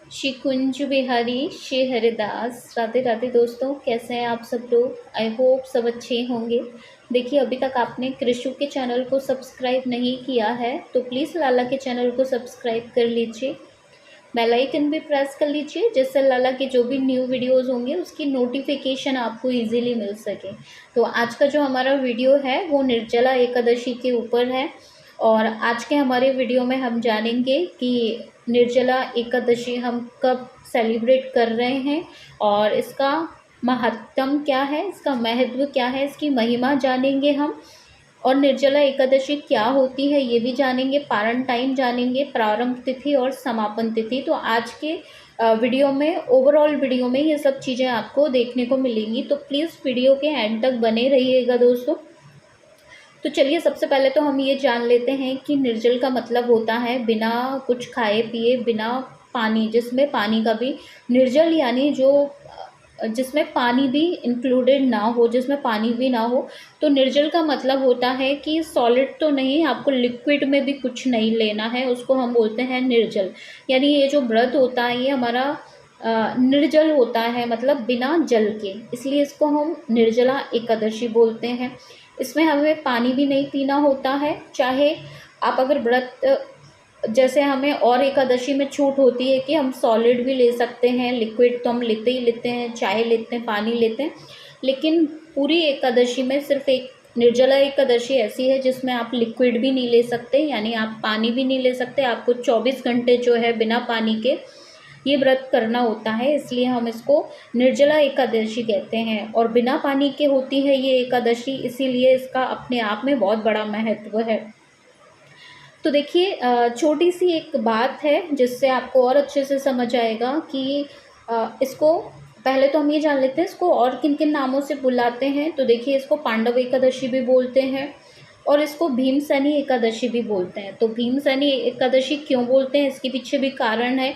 श्री कुंज बिहारी श्री हरिदास। राधे राधे दोस्तों, कैसे हैं आप सब लोग। आई होप सब अच्छे होंगे। देखिए, अभी तक आपने कृषु के चैनल को सब्सक्राइब नहीं किया है तो प्लीज़ लाला के चैनल को सब्सक्राइब कर लीजिए, बेल आइकन भी प्रेस कर लीजिए, जिससे लाला के जो भी न्यू वीडियोस होंगे उसकी नोटिफिकेशन आपको इजीली मिल सके। तो आज का जो हमारा वीडियो है वो निर्जला एकादशी के ऊपर है और आज के हमारे वीडियो में हम जानेंगे कि निर्जला एकादशी हम कब सेलिब्रेट कर रहे हैं और इसका महत्तम क्या है, इसका महत्व क्या है, इसकी महिमा जानेंगे हम। और निर्जला एकादशी क्या होती है ये भी जानेंगे, पारण टाइम जानेंगे, प्रारंभ तिथि और समापन तिथि। तो आज के वीडियो में, ओवरऑल वीडियो में ये सब चीज़ें आपको देखने को मिलेंगी, तो प्लीज़ वीडियो के एंड तक बने रहिएगा दोस्तों। तो चलिए, सबसे पहले तो हम ये जान लेते हैं कि निर्जल का मतलब होता है बिना कुछ खाए पिए, बिना पानी, जिसमें पानी का भी, निर्जल यानी जो जिसमें पानी भी इंक्लूडेड ना हो, जिसमें पानी भी ना हो। तो निर्जल का मतलब होता है कि सॉलिड तो नहीं, आपको लिक्विड में भी कुछ नहीं लेना है, उसको हम बोलते हैं निर्जल। यानी ये जो व्रत होता है ये हमारा निर्जल होता है, मतलब बिना जल के, इसलिए इसको हम निर्जला एकादशी बोलते हैं। इसमें हमें पानी भी नहीं पीना होता है, चाहे आप अगर व्रत, जैसे हमें और एकादशी में छूट होती है कि हम सॉलिड भी ले सकते हैं, लिक्विड तो हम लेते ही लेते हैं, चाय लेते हैं, पानी लेते हैं, लेकिन पूरी एकादशी में सिर्फ एक निर्जला एकादशी ऐसी है जिसमें आप लिक्विड भी नहीं ले सकते, यानी आप पानी भी नहीं ले सकते। आपको 24 घंटे जो है बिना पानी के ये व्रत करना होता है, इसलिए हम इसको निर्जला एकादशी कहते हैं। और बिना पानी के होती है ये एकादशी, इसीलिए इसका अपने आप में बहुत बड़ा महत्व है। तो देखिए, छोटी सी एक बात है जिससे आपको और अच्छे से समझ आएगा कि इसको, पहले तो हम ये जान लेते हैं इसको और किन किन नामों से बुलाते हैं। तो देखिए, इसको पांडव एकादशी भी बोलते हैं और इसको भीमसेनी एकादशी भी बोलते हैं। तो भीमसेनी एकादशी क्यों बोलते हैं, इसके पीछे भी कारण है।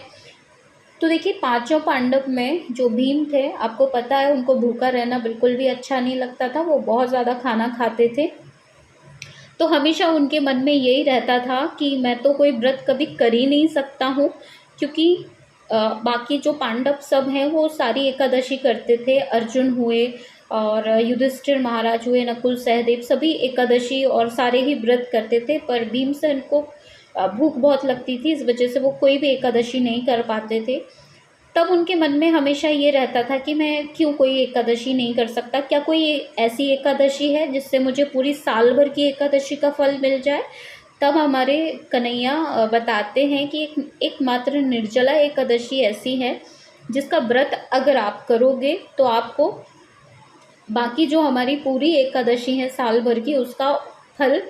तो देखिए, पांचों पांडव में जो भीम थे, आपको पता है उनको भूखा रहना बिल्कुल भी अच्छा नहीं लगता था, वो बहुत ज़्यादा खाना खाते थे। तो हमेशा उनके मन में यही रहता था कि मैं तो कोई व्रत कभी कर ही नहीं सकता हूँ, क्योंकि बाकी जो पांडव सब हैं वो सारी एकादशी करते थे। अर्जुन हुए और युधिष्ठिर महाराज हुए, नकुल सहदेव, सभी एकादशी और सारे ही व्रत करते थे, पर भीमसेन को भूख बहुत लगती थी, इस वजह से वो कोई भी एकादशी नहीं कर पाते थे। तब उनके मन में हमेशा ये रहता था कि मैं क्यों कोई एकादशी नहीं कर सकता, क्या कोई ऐसी एकादशी है जिससे मुझे पूरी साल भर की एकादशी का फल मिल जाए। तब हमारे कन्हैया बताते हैं कि एकमात्र निर्जला एकादशी ऐसी है जिसका व्रत अगर आप करोगे तो आपको बाकी जो हमारी पूरी एकादशी है साल भर की, उसका फल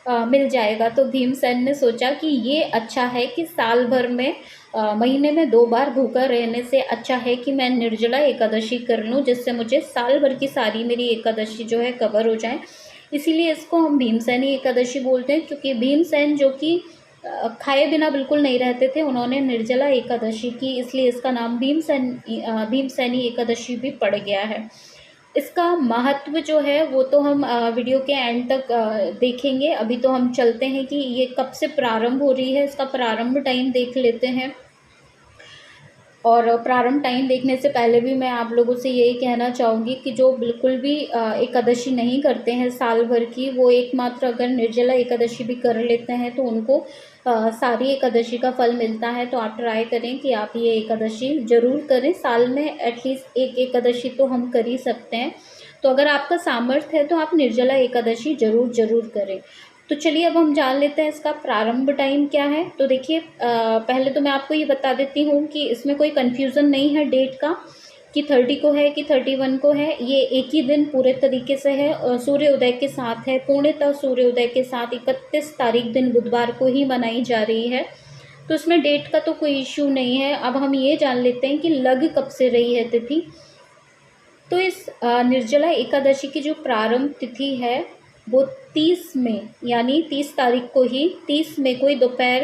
मिल जाएगा। तो भीमसेन ने सोचा कि ये अच्छा है कि साल भर में महीने में 2 बार भूखा रहने से अच्छा है कि मैं निर्जला एकादशी कर लूँ, जिससे मुझे साल भर की सारी मेरी एकादशी जो है कवर हो जाए। इसीलिए इसको हम भीमसेनी एकादशी बोलते हैं, क्योंकि भीमसेन जो कि खाए बिना बिल्कुल नहीं रहते थे, उन्होंने निर्जला एकादशी की, इसलिए इसका नाम भीमसेनी एकादशी भी पड़ गया है। इसका महत्व जो है वो तो हम वीडियो के एंड तक देखेंगे। अभी तो हम चलते हैं कि ये कब से प्रारंभ हो रही है, इसका प्रारंभ टाइम देख लेते हैं। और प्रारंभ टाइम देखने से पहले भी मैं आप लोगों से यही कहना चाहूँगी कि जो बिल्कुल भी एकादशी नहीं करते हैं साल भर की, वो एकमात्र अगर निर्जला एकादशी भी कर लेते हैं तो उनको सारी एकादशी का फल मिलता है। तो आप ट्राई करें कि आप ये एकादशी ज़रूर करें, साल में एटलीस्ट एक एकादशी तो हम कर ही सकते हैं। तो अगर आपका सामर्थ्य है तो आप निर्जला एकादशी ज़रूर करें। तो चलिए, अब हम जान लेते हैं इसका प्रारंभ टाइम क्या है। तो देखिए, पहले तो मैं आपको ये बता देती हूँ कि इसमें कोई कन्फ्यूज़न नहीं है डेट का, कि 30 को है कि 31 को है। ये एक ही दिन पूरे तरीके से है, सूर्योदय के साथ है, पूर्णतः सूर्योदय के साथ 31 तारीख दिन बुधवार को ही मनाई जा रही है। तो इसमें डेट का तो कोई इशू नहीं है। अब हम ये जान लेते हैं कि लग कब से रही है तिथि। तो इस निर्जला एकादशी की जो प्रारंभ तिथि है वो 30 में, यानी 30 तारीख को ही, 30 में को ही दोपहर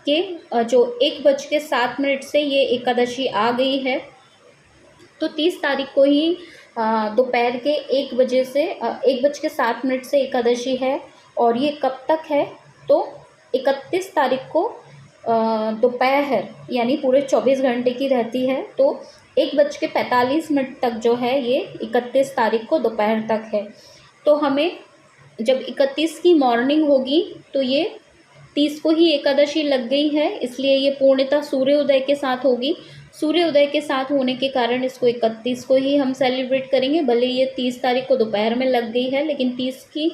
के जो 1:07 से ये एकादशी आ गई है। तो 30 तारीख को ही दोपहर के 1 बजे से 1:07 से एकादशी है। और ये कब तक है, तो 31 तारीख को दोपहर यानी पूरे 24 घंटे की रहती है। तो 1:45 तक जो है ये 31 तारीख को दोपहर तक है। तो हमें जब 31 की मॉर्निंग होगी तो ये 30 को ही एकादशी लग गई है, इसलिए ये पूर्णतः सूर्योदय के साथ होगी। सूर्योदय के साथ होने के कारण इसको 31 को ही हम सेलिब्रेट करेंगे। भले ये 30 तारीख को दोपहर में लग गई है, लेकिन 30 की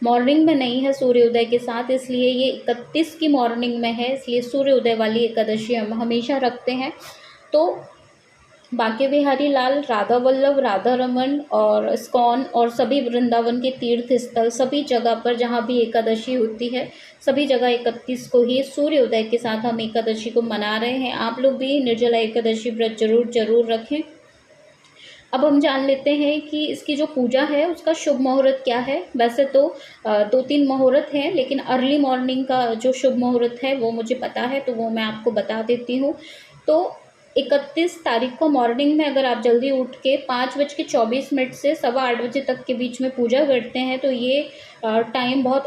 मॉर्निंग में नहीं है सूर्योदय के साथ, इसलिए ये 31 की मॉर्निंग में है, इसलिए सूर्योदय वाली एकादशी हम हमेशा रखते हैं। तो बांके बिहारी लाल, राधा वल्लभ, राधा रमन और इस्कॉन और सभी वृंदावन के तीर्थ स्थल, सभी जगह पर जहाँ भी एकादशी होती है, सभी जगह 31 को ही सूर्योदय के साथ हम एकादशी को मना रहे हैं। आप लोग भी निर्जला एकादशी व्रत जरूर रखें। अब हम जान लेते हैं कि इसकी जो पूजा है उसका शुभ मुहूर्त क्या है। वैसे तो 2-3 मुहूर्त हैं, लेकिन अर्ली मॉर्निंग का जो शुभ मुहूर्त है वो मुझे पता है, तो वो मैं आपको बता देती हूँ। तो 31 तारीख को मॉर्निंग में अगर आप जल्दी उठ के 5:24 से 8:15 बजे तक के बीच में पूजा करते हैं तो ये टाइम बहुत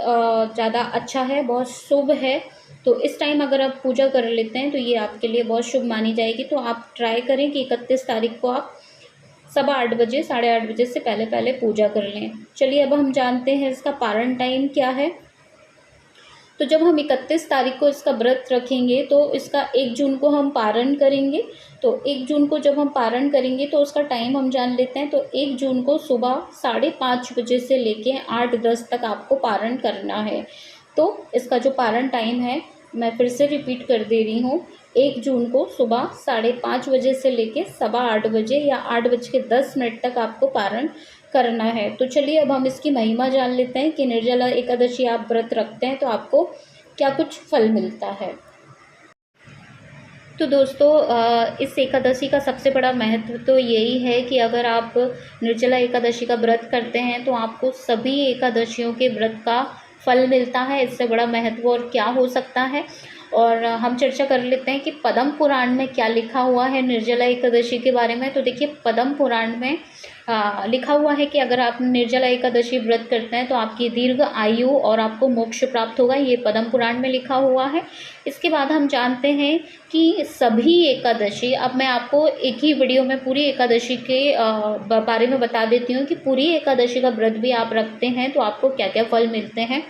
ज़्यादा अच्छा है, बहुत शुभ है। तो इस टाइम अगर आप पूजा कर लेते हैं तो ये आपके लिए बहुत शुभ मानी जाएगी। तो आप ट्राई करें कि 31 तारीख को आप 8:15 बजे, 8:30 बजे से पहले पूजा कर लें। चलिए अब हम जानते हैं इसका पारण टाइम क्या है। तो जब हम 31 तारीख को इसका व्रत रखेंगे तो इसका 1 जून को हम पारण करेंगे। तो 1 जून को जब हम पारण करेंगे तो उसका टाइम हम जान लेते हैं। तो 1 जून को सुबह 5:30 बजे से लेके 8:10 तक आपको पारण करना है। तो इसका जो पारण टाइम है मैं फिर से रिपीट कर दे रही हूँ, 1 जून को सुबह 5:30 बजे से लेके 8:15 बजे या 8:10 तक आपको पारण करना है। तो चलिए अब हम इसकी महिमा जान लेते हैं कि निर्जला एकादशी आप व्रत रखते हैं तो आपको क्या कुछ फल मिलता है। तो दोस्तों इस एकादशी का सबसे बड़ा महत्व तो यही है कि अगर आप निर्जला एकादशी का व्रत करते हैं तो आपको सभी एकादशियों के व्रत का फल मिलता है। इससे बड़ा महत्व और क्या हो सकता है। और हम चर्चा कर लेते हैं कि पद्म पुराण में क्या लिखा हुआ है निर्जला एकादशी के बारे में। तो देखिए पद्म पुराण में लिखा हुआ है कि अगर आप निर्जला एकादशी व्रत करते हैं तो आपकी दीर्घ आयु और आपको मोक्ष प्राप्त होगा। ये पद्म पुराण में लिखा हुआ है। इसके बाद हम जानते हैं कि सभी एकादशी, अब मैं आपको एक ही वीडियो में पूरी एकादशी के बारे में बता देती हूँ कि पूरी एकादशी का व्रत भी आप रखते हैं तो आपको क्या क्या फल मिलते हैं।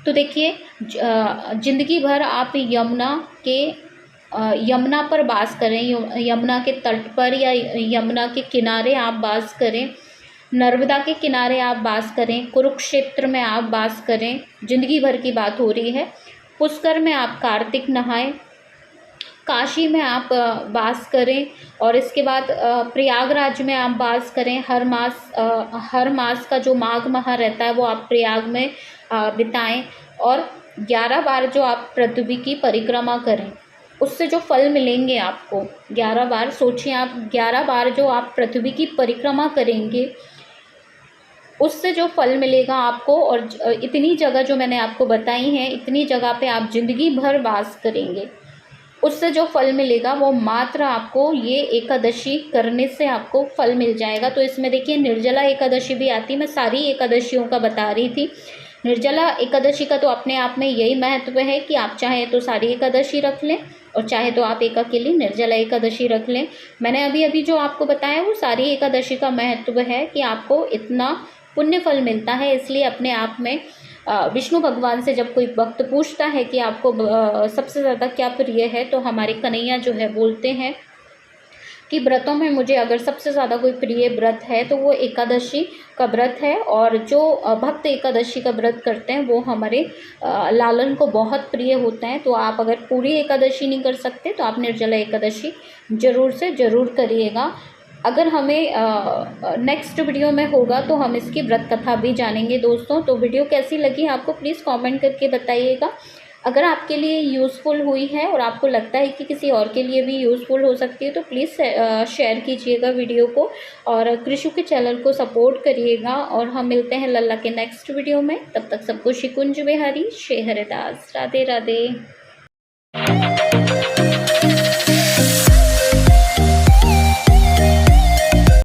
तो देखिए जिंदगी भर आप यमुना पर वास करें, यमुना के तट पर या यमुना के किनारे आप वास करें, नर्मदा के किनारे आप वास करें, कुरुक्षेत्र में आप वास करें, जिंदगी भर की बात हो रही है। पुष्कर में आप कार्तिक नहाएं, काशी में आप वास करें और इसके बाद प्रयागराज में आप वास करें। हर मास का जो माघ माह रहता है वो आप प्रयाग में बिताएं और 11 बार जो आप पृथ्वी की परिक्रमा करें, उससे जो फल मिलेंगे आपको 11 बार, सोचिए आप 11 बार जो आप पृथ्वी की परिक्रमा करेंगे उससे जो फल मिलेगा आपको, और इतनी जगह जो मैंने आपको बताई हैं इतनी जगह पे आप जिंदगी भर वास करेंगे, उससे जो फल मिलेगा वो मात्र आपको ये एकादशी करने से आपको फल मिल जाएगा। तो इसमें देखिए निर्जला एकादशी भी आती, मैं सारी एकादशियों का बता रही थी। निर्जला एकादशी का तो अपने आप में यही महत्व है कि आप चाहें तो सारी एकादशी रख लें और चाहे तो आप एक अकेली निर्जला एकादशी रख लें। मैंने अभी जो आपको बताया वो सारी एकादशी का महत्व है कि आपको इतना पुण्य फल मिलता है। इसलिए अपने आप में विष्णु भगवान से जब कोई भक्त पूछता है कि आपको सबसे ज़्यादा क्या प्रिय है, तो हमारे कन्हैया जो है बोलते हैं कि व्रतों में मुझे अगर सबसे ज़्यादा कोई प्रिय व्रत है तो वो एकादशी का व्रत है। और जो भक्त एकादशी का व्रत करते हैं वो हमारे लालन को बहुत प्रिय होता है। तो आप अगर पूरी एकादशी नहीं कर सकते तो आप निर्जला एकादशी ज़रूर से ज़रूर करिएगा। अगर हमें नेक्स्ट वीडियो में होगा तो हम इसकी व्रत कथा भी जानेंगे दोस्तों। तो वीडियो कैसी लगी आपको प्लीज़ कमेंट करके बताइएगा। अगर आपके लिए यूज़फुल हुई है और आपको लगता है कि किसी और के लिए भी यूज़फुल हो सकती है तो प्लीज़ शेयर कीजिएगा वीडियो को और कृषु के चैनल को सपोर्ट करिएगा। और हम मिलते हैं लल्ला के नेक्स्ट वीडियो में। तब तक सबको शिकुंज बिहारी, श्री हरिदास, राधे राधे।